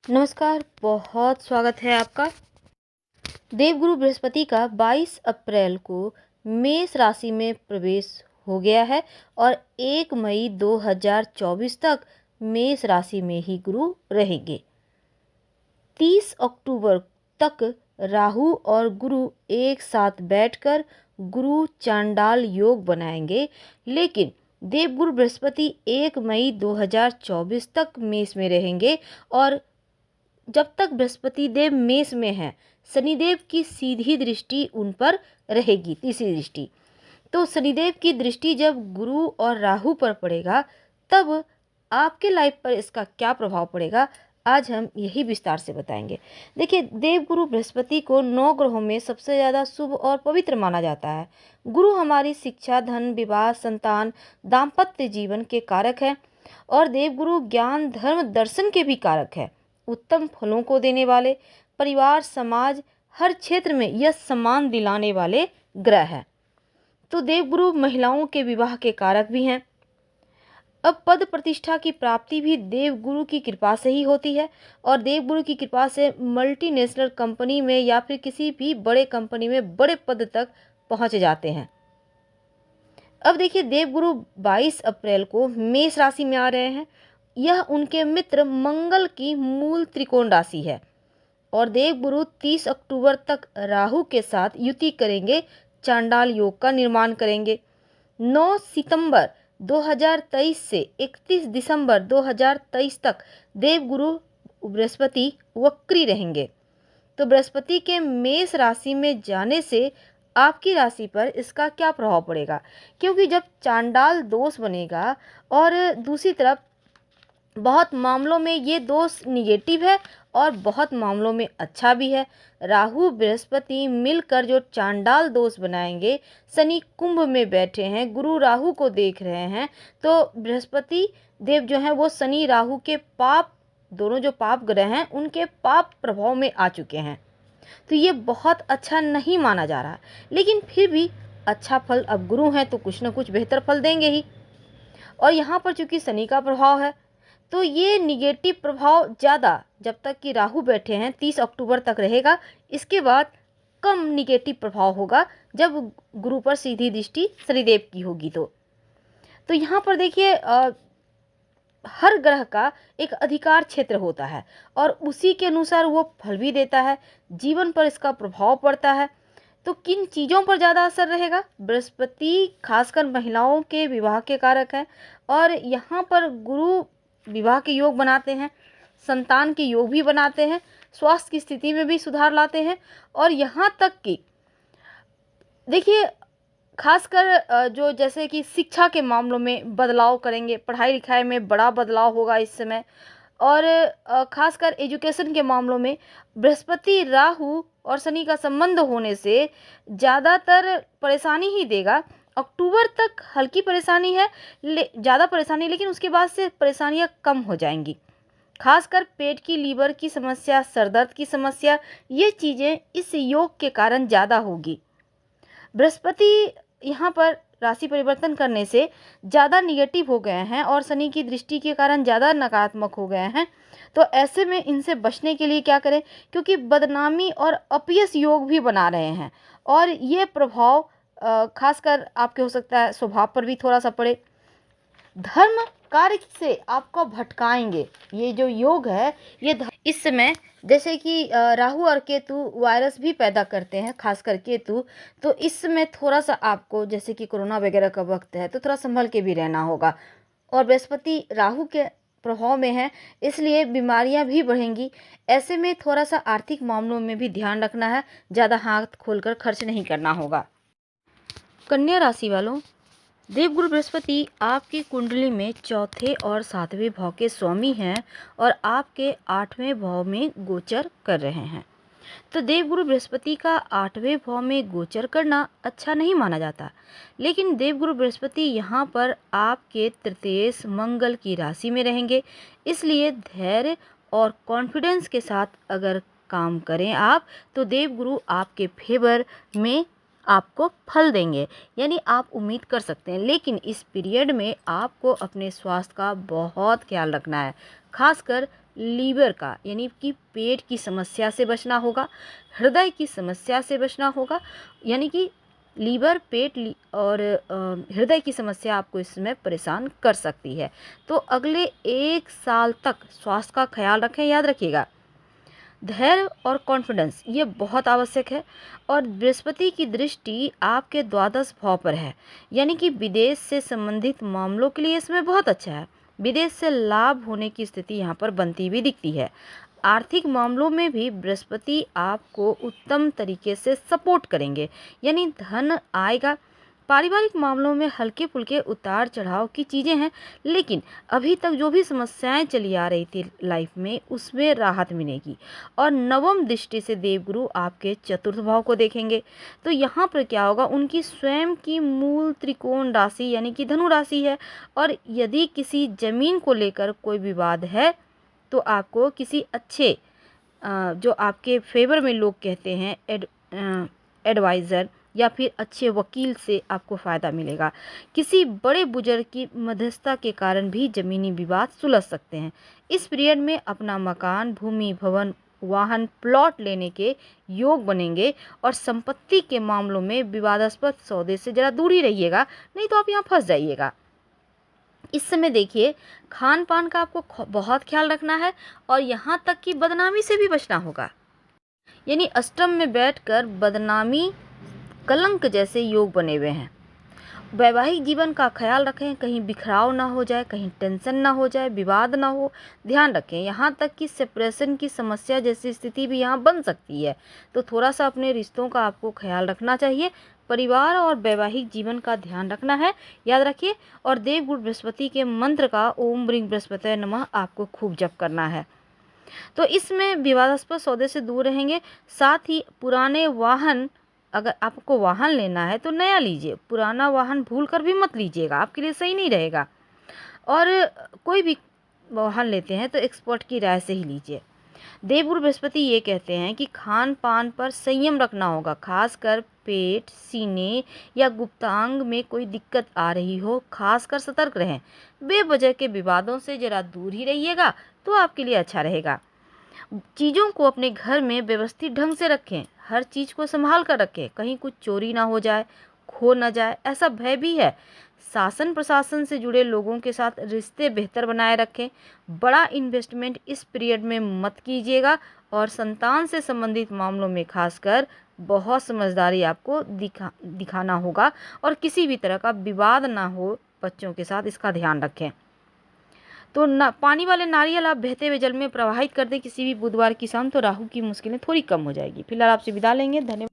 नमस्कार, बहुत स्वागत है आपका। देवगुरु बृहस्पति का 22 अप्रैल को मेष राशि में प्रवेश हो गया है और 1 मई 2024 तक मेष राशि में ही गुरु रहेंगे। 30 अक्टूबर तक राहु और गुरु एक साथ बैठकर गुरु चांडाल योग बनाएंगे, लेकिन देवगुरु बृहस्पति 1 मई 2024 तक मेष में रहेंगे और जब तक बृहस्पति देव मेष में हैं, शनिदेव की सीधी दृष्टि उन पर रहेगी, तीसरी दृष्टि। तो शनिदेव की दृष्टि जब गुरु और राहु पर पड़ेगा, तब आपके लाइफ पर इसका क्या प्रभाव पड़ेगा, आज हम यही विस्तार से बताएंगे। देखिए, देवगुरु बृहस्पति को 9 ग्रहों में सबसे ज़्यादा शुभ और पवित्र माना जाता है। गुरु हमारी शिक्षा, धन, विवाह, संतान, दाम्पत्य जीवन के कारक है और देवगुरु ज्ञान, धर्म, दर्शन के भी कारक है। उत्तम फलों को देने वाले, परिवार, समाज, हर क्षेत्र में यह सम्मान दिलाने वाले ग्रह हैं। तो देवगुरु महिलाओं के विवाह के कारक भी हैं। अब पद प्रतिष्ठा की प्राप्ति भी देवगुरु की कृपा से ही होती है और देवगुरु की कृपा से मल्टीनेशनल कंपनी में या फिर किसी भी बड़े कंपनी में बड़े पद तक पहुंच जाते हैं। अब देखिए, देवगुरु 22 अप्रैल को मेष राशि में आ रहे हैं। यह उनके मित्र मंगल की मूल त्रिकोण राशि है और देवगुरु 30 अक्टूबर तक राहु के साथ युति करेंगे, चांडाल योग का निर्माण करेंगे। 9 सितंबर 2023 से 31 दिसंबर 2023 तक देवगुरु बृहस्पति वक्री रहेंगे। तो बृहस्पति के मेष राशि में जाने से आपकी राशि पर इसका क्या प्रभाव पड़ेगा, क्योंकि जब चांडाल दोष बनेगा और दूसरी तरफ बहुत मामलों में ये दोष निगेटिव है और बहुत मामलों में अच्छा भी है। राहु बृहस्पति मिलकर जो चांडाल दोष बनाएंगे, शनि कुंभ में बैठे हैं, गुरु राहु को देख रहे हैं, तो बृहस्पति देव जो हैं वो शनि राहु के पाप, दोनों जो पाप ग्रह हैं उनके पाप प्रभाव में आ चुके हैं। तो ये बहुत अच्छा नहीं माना जा रहा, लेकिन फिर भी अच्छा फल, अब गुरु हैं तो कुछ ना कुछ बेहतर फल देंगे ही। और यहाँ पर चूंकि शनि का प्रभाव है, तो ये निगेटिव प्रभाव ज़्यादा जब तक कि राहु बैठे हैं 30 अक्टूबर तक रहेगा। इसके बाद कम निगेटिव प्रभाव होगा जब गुरु पर सीधी दृष्टि शनिदेव की होगी। तो यहाँ पर देखिए, हर ग्रह का एक अधिकार क्षेत्र होता है और उसी के अनुसार वो फल भी देता है, जीवन पर इसका प्रभाव पड़ता है। तो किन चीज़ों पर ज़्यादा असर रहेगा? बृहस्पति खासकर महिलाओं के विवाह के कारक है और यहाँ पर गुरु विवाह के योग बनाते हैं, संतान के योग भी बनाते हैं, स्वास्थ्य की स्थिति में भी सुधार लाते हैं और यहाँ तक कि देखिए, खासकर जो जैसे कि शिक्षा के मामलों में बदलाव करेंगे, पढ़ाई लिखाई में बड़ा बदलाव होगा इस समय और खासकर एजुकेशन के मामलों में बृहस्पति, राहु और शनि का संबंध होने से ज़्यादातर परेशानी ही देगा। अक्टूबर तक हल्की परेशानी है, ज़्यादा परेशानी, लेकिन उसके बाद से परेशानियां कम हो जाएंगी। खासकर पेट की, लीवर की समस्या, सरदर्द की समस्या, ये चीज़ें इस योग के कारण ज़्यादा होगी। बृहस्पति यहाँ पर राशि परिवर्तन करने से ज़्यादा निगेटिव हो गए हैं और शनि की दृष्टि के कारण ज़्यादा नकारात्मक हो गए हैं। तो ऐसे में इनसे बचने के लिए क्या करें, क्योंकि बदनामी और अपयश योग भी बना रहे हैं और ये प्रभाव खासकर आपके हो सकता है स्वभाव पर भी थोड़ा सा पड़े। धर्म कार्य से आपको भटकाएंगे ये जो योग है। ये इस समय जैसे कि राहु और केतु वायरस भी पैदा करते हैं, खासकर केतु, तो इस समय थोड़ा सा आपको, जैसे कि कोरोना वगैरह का वक्त है, तो थोड़ा संभल के भी रहना होगा। और बृहस्पति राहु के प्रभाव में है, इसलिए बीमारियां भी बढ़ेंगी। ऐसे में थोड़ा सा आर्थिक मामलों में भी ध्यान रखना है, ज़्यादा हाथ खोलकर खर्च नहीं करना होगा। कन्या राशि वालों, देवगुरु बृहस्पति आपकी कुंडली में चौथे और सातवें भाव के स्वामी हैं और आपके 8वें भाव में गोचर कर रहे हैं। तो देवगुरु बृहस्पति का 8वें भाव में गोचर करना अच्छा नहीं माना जाता, लेकिन देवगुरु बृहस्पति यहाँ पर आपके तृतीयेश मंगल की राशि में रहेंगे। इसलिए धैर्य और कॉन्फिडेंस के साथ अगर काम करें आप, तो देवगुरु आपके फेवर में आपको फल देंगे, यानी आप उम्मीद कर सकते हैं। लेकिन इस पीरियड में आपको अपने स्वास्थ्य का बहुत ख्याल रखना है, खासकर लीवर का यानी कि पेट की समस्या से बचना होगा, हृदय की समस्या से बचना होगा, यानी कि लीवर, पेट और हृदय की समस्या आपको इस समय परेशान कर सकती है। तो अगले 1 साल तक स्वास्थ्य का ख्याल रखें। याद रखिएगा, धैर्य और कॉन्फिडेंस ये बहुत आवश्यक है। और बृहस्पति की दृष्टि आपके द्वादश भाव पर है, यानी कि विदेश से संबंधित मामलों के लिए इसमें बहुत अच्छा है। विदेश से लाभ होने की स्थिति यहाँ पर बनती हुई दिखती है। आर्थिक मामलों में भी बृहस्पति आपको उत्तम तरीके से सपोर्ट करेंगे, यानी धन आएगा। पारिवारिक मामलों में हल्के फुल्के उतार चढ़ाव की चीज़ें हैं, लेकिन अभी तक जो भी समस्याएं चली आ रही थी लाइफ में, उसमें राहत मिलेगी। और नवम दृष्टि से देवगुरु आपके चतुर्थ भाव को देखेंगे, तो यहाँ पर क्या होगा, उनकी स्वयं की मूल त्रिकोण राशि यानी कि धनु राशि है। और यदि किसी जमीन को लेकर कोई विवाद है तो आपको किसी अच्छे जो आपके फेवर में लोग कहते हैं एडवाइज़र या फिर अच्छे वकील से आपको फ़ायदा मिलेगा। किसी बड़े बुजुर्ग की मध्यस्थता के कारण भी ज़मीनी विवाद सुलझ सकते हैं। इस पीरियड में अपना मकान, भूमि, भवन, वाहन, प्लॉट लेने के योग बनेंगे। और संपत्ति के मामलों में विवादास्पद सौदे से ज़रा दूर ही रहिएगा, नहीं तो आप यहाँ फंस जाइएगा। इस समय देखिए, खान पान का आपको बहुत ख्याल रखना है और यहाँ तक कि बदनामी से भी बचना होगा, यानी अष्टम में बैठकर बदनामी, कलंक जैसे योग बने हुए हैं। वैवाहिक जीवन का ख्याल रखें, कहीं बिखराव ना हो जाए, कहीं टेंशन ना हो जाए, विवाद ना हो, ध्यान रखें। यहाँ तक कि सेपरेशन की समस्या जैसी स्थिति भी यहाँ बन सकती है, तो थोड़ा सा अपने रिश्तों का आपको ख्याल रखना चाहिए। परिवार और वैवाहिक जीवन का ध्यान रखना है, याद रखिए। और देवगुरु बृहस्पति के मंत्र का ओम ब्रीं बृहस्पतये नमः आपको खूब जप करना है। तो इसमें विवादास्पद सौदे से दूर रहेंगे। साथ ही पुराने वाहन, अगर आपको वाहन लेना है तो नया लीजिए, पुराना वाहन भूल कर भी मत लीजिएगा, आपके लिए सही नहीं रहेगा। और कोई भी वाहन लेते हैं तो एक्सपर्ट की राय से ही लीजिए। देवगुरु बृहस्पति ये कहते हैं कि खान पान पर संयम रखना होगा, खासकर पेट, सीने या गुप्तांग में कोई दिक्कत आ रही हो, खासकर सतर्क रहें। बेवजह के विवादों से जरा दूर ही रहिएगा तो आपके लिए अच्छा रहेगा। चीज़ों को अपने घर में व्यवस्थित ढंग से रखें, हर चीज़ को संभाल कर रखें, कहीं कुछ चोरी ना हो जाए, खो ना जाए, ऐसा भय भी है। शासन प्रशासन से जुड़े लोगों के साथ रिश्ते बेहतर बनाए रखें। बड़ा इन्वेस्टमेंट इस पीरियड में मत कीजिएगा। और संतान से संबंधित मामलों में खासकर बहुत समझदारी आपको दिखाना होगा और किसी भी तरह का विवाद ना हो बच्चों के साथ, इसका ध्यान रखें। तो ना पानी वाले नारियल आप बहते हुए जल में प्रवाहित कर दें किसी भी बुधवार की शाम, तो राहु की मुश्किलें थोड़ी कम हो जाएगी। फिलहाल आपसे विदा लेंगे, धन्यवाद।